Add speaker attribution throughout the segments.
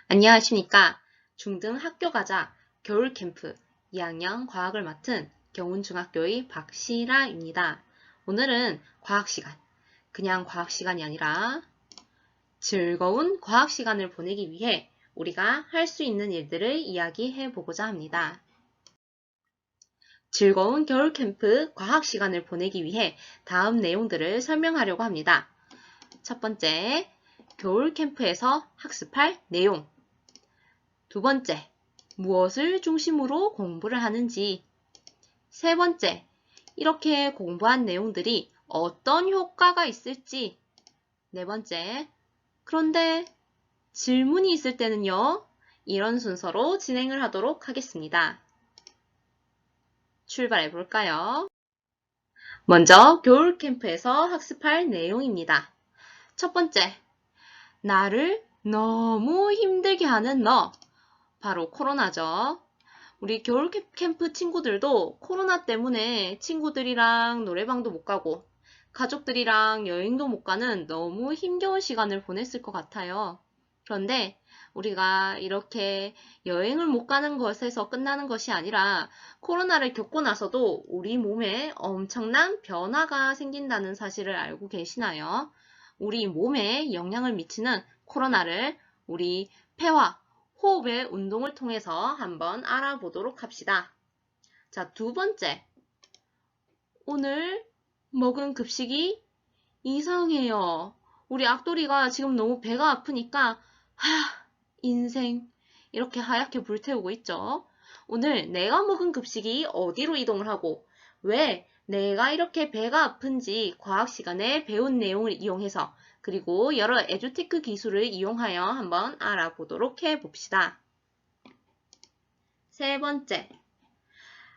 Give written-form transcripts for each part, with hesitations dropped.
Speaker 1: 안녕하십니까. 중등 학교가자 겨울 캠프 2학년 과학을 맡은 경운중학교의 박시라입니다. 오늘은 과학 시간, 그냥 과학 시간이 아니라 즐거운 과학 시간을 보내기 위해 우리가 할 수 있는 일들을 이야기해 보고자 합니다. 즐거운 겨울 캠프 과학 시간을 보내기 위해 다음 내용들을 설명하려고 합니다. 첫 번째, 겨울 캠프에서 학습할 내용. 두 번째, 무엇을 중심으로 공부를 하는지. 세 번째, 이렇게 공부한 내용들이 어떤 효과가 있을지. 네 번째, 그런데 질문이 있을 때는요, 이런 순서로 진행을 하도록 하겠습니다. 출발해 볼까요? 먼저 겨울 캠프에서 학습할 내용입니다. 첫 번째, 나를 너무 힘들게 하는 너. 바로 코로나죠. 우리 겨울 캠프 친구들도 코로나 때문에 친구들이랑 노래방도 못 가고 가족들이랑 여행도 못 가는 너무 힘겨운 시간을 보냈을 것 같아요. 그런데 우리가 이렇게 여행을 못 가는 것에서 끝나는 것이 아니라 코로나를 겪고 나서도 우리 몸에 엄청난 변화가 생긴다는 사실을 알고 계시나요? 우리 몸에 영향을 미치는 코로나를 우리 폐와 호흡의 운동을 통해서 한번 알아보도록 합시다. 자, 두 번째. 오늘 먹은 급식이 이상해요. 우리 악돌이가 지금 너무 배가 아프니까 인생 이렇게 하얗게 불태우고 있죠. 오늘 내가 먹은 급식이 어디로 이동을 하고 왜 내가 이렇게 배가 아픈지 과학 시간에 배운 내용을 이용해서 그리고 여러 에듀테크 기술을 이용하여 한번 알아보도록 해봅시다. 세 번째.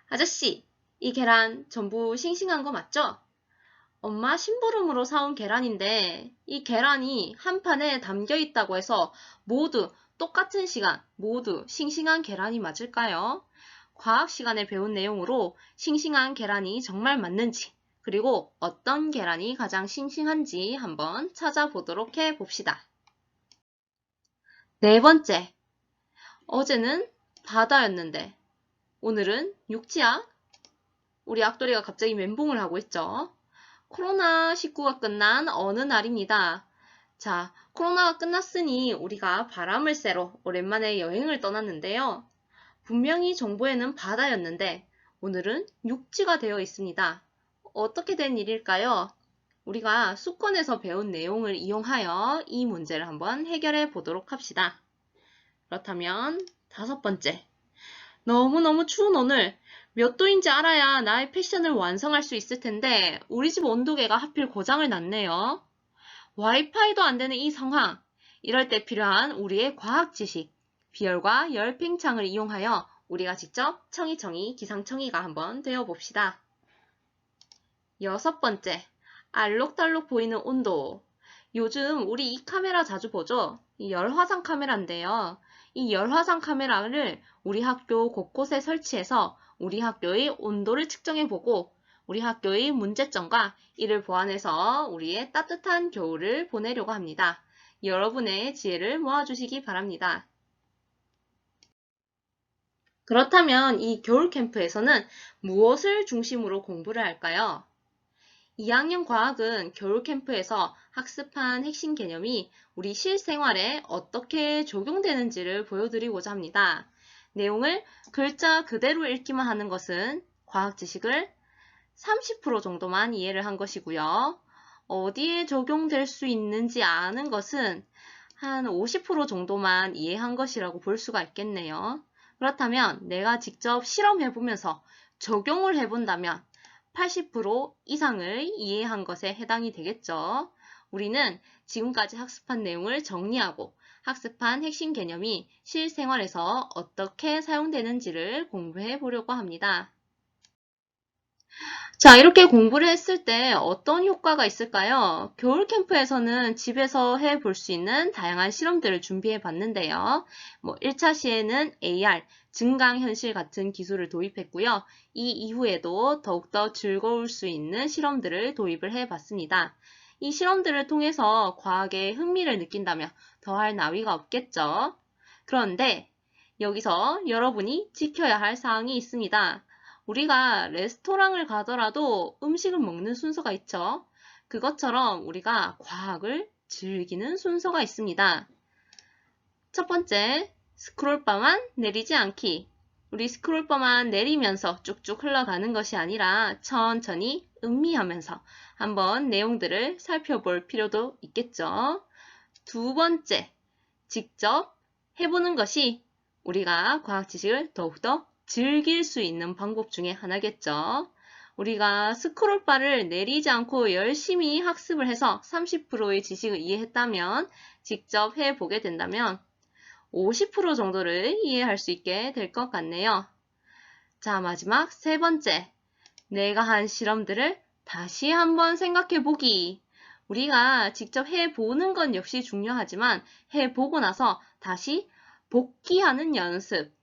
Speaker 1: 아저씨, 이 계란 전부 싱싱한 거 맞죠? 엄마 심부름으로 사온 계란인데 이 계란이 한 판에 담겨 있다고 해서 모두 똑같은 시간, 모두 싱싱한 계란이 맞을까요? 과학 시간에 배운 내용으로 싱싱한 계란이 정말 맞는지, 그리고 어떤 계란이 가장 싱싱한지 한번 찾아보도록 해봅시다. 네 번째, 어제는 바다였는데 오늘은 육지야? 우리 악돌이가 갑자기 멘붕을 하고 있죠. 코로나19가 끝난 어느 날입니다. 자, 코로나가 끝났으니 우리가 바람을 쐬러 오랜만에 여행을 떠났는데요. 분명히 정보에는 바다였는데 오늘은 육지가 되어 있습니다. 어떻게 된 일일까요? 우리가 수권에서 배운 내용을 이용하여 이 문제를 한번 해결해 보도록 합시다. 그렇다면 다섯 번째. 너무너무 추운 오늘 몇 도인지 알아야 나의 패션을 완성할 수 있을 텐데 우리 집 온도계가 하필 고장을 났네요. 와이파이도 안 되는 이 상황. 이럴 때 필요한 우리의 과학 지식, 비열과 열 팽창을 이용하여 우리가 직접 청이청이 기상청이가 한번 되어봅시다. 여섯 번째, 알록달록 보이는 온도. 요즘 우리 이 카메라 자주 보죠? 이 열화상 카메라인데요. 이 열화상 카메라를 우리 학교 곳곳에 설치해서 우리 학교의 온도를 측정해보고 우리 학교의 문제점과 이를 보완해서 우리의 따뜻한 겨울을 보내려고 합니다. 여러분의 지혜를 모아주시기 바랍니다. 그렇다면 이 겨울 캠프에서는 무엇을 중심으로 공부를 할까요? 2학년 과학은 겨울 캠프에서 학습한 핵심 개념이 우리 실생활에 어떻게 적용되는지를 보여드리고자 합니다. 내용을 글자 그대로 읽기만 하는 것은 과학 지식을 30% 정도만 이해를 한 것이고요. 어디에 적용될 수 있는지 아는 것은 한 50% 정도만 이해한 것이라고 볼 수가 있겠네요. 그렇다면 내가 직접 실험해보면서 적용을 해본다면 80% 이상을 이해한 것에 해당이 되겠죠. 우리는 지금까지 학습한 내용을 정리하고 학습한 핵심 개념이 실생활에서 어떻게 사용되는지를 공부해 보려고 합니다. 자, 이렇게 공부를 했을 때 어떤 효과가 있을까요? 겨울 캠프에서는 집에서 해볼 수 있는 다양한 실험들을 준비해 봤는데요. 1차 시에는 AR, 증강현실 같은 기술을 도입했고요. 이 이후에도 더욱더 즐거울 수 있는 실험들을 도입을 해 봤습니다. 이 실험들을 통해서 과학에 흥미를 느낀다면 더할 나위가 없겠죠. 그런데 여기서 여러분이 지켜야 할 사항이 있습니다. 우리가 레스토랑을 가더라도 음식을 먹는 순서가 있죠. 그것처럼 우리가 과학을 즐기는 순서가 있습니다. 첫 번째, 스크롤바만 내리지 않기. 우리 스크롤바만 내리면서 쭉쭉 흘러가는 것이 아니라 천천히 음미하면서 한번 내용들을 살펴볼 필요도 있겠죠. 두 번째, 직접 해보는 것이 우리가 과학 지식을 더욱더 즐길 수 있는 방법 중에 하나겠죠. 우리가 스크롤바를 내리지 않고 열심히 학습을 해서 30%의 지식을 이해했다면, 직접 해보게 된다면 50% 정도를 이해할 수 있게 될 것 같네요. 자, 마지막 세 번째. 내가 한 실험들을 다시 한번 생각해 보기. 우리가 직접 해보는 건 역시 중요하지만 해보고 나서 다시 복기하는 연습.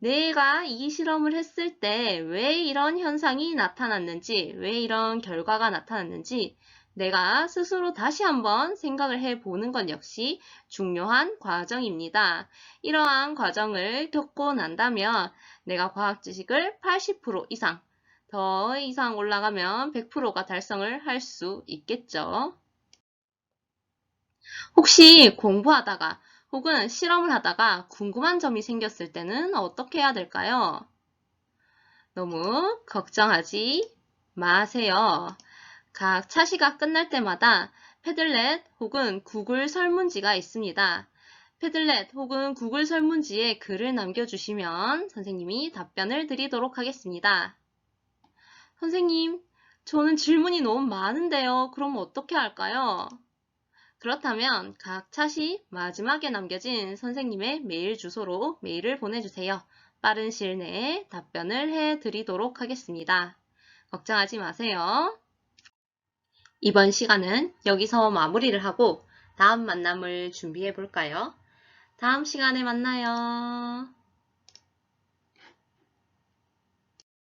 Speaker 1: 내가 이 실험을 했을 때 왜 이런 현상이 나타났는지, 왜 이런 결과가 나타났는지 내가 스스로 다시 한번 생각을 해보는 건 역시 중요한 과정입니다. 이러한 과정을 겪고 난다면 내가 과학 지식을 80% 이상, 더 이상 올라가면 100%가 달성을 할 수 있겠죠. 혹시 공부하다가 혹은 실험을 하다가 궁금한 점이 생겼을 때는 어떻게 해야 될까요? 너무 걱정하지 마세요. 각 차시가 끝날 때마다 패들렛 혹은 구글 설문지가 있습니다. 패들렛 혹은 구글 설문지에 글을 남겨주시면 선생님이 답변을 드리도록 하겠습니다. 선생님, 저는 질문이 너무 많은데요. 그럼 어떻게 할까요? 그렇다면 각 차시 마지막에 남겨진 선생님의 메일 주소로 메일을 보내주세요. 빠른 시일 내에 답변을 해드리도록 하겠습니다. 걱정하지 마세요. 이번 시간은 여기서 마무리를 하고 다음 만남을 준비해 볼까요? 다음 시간에 만나요.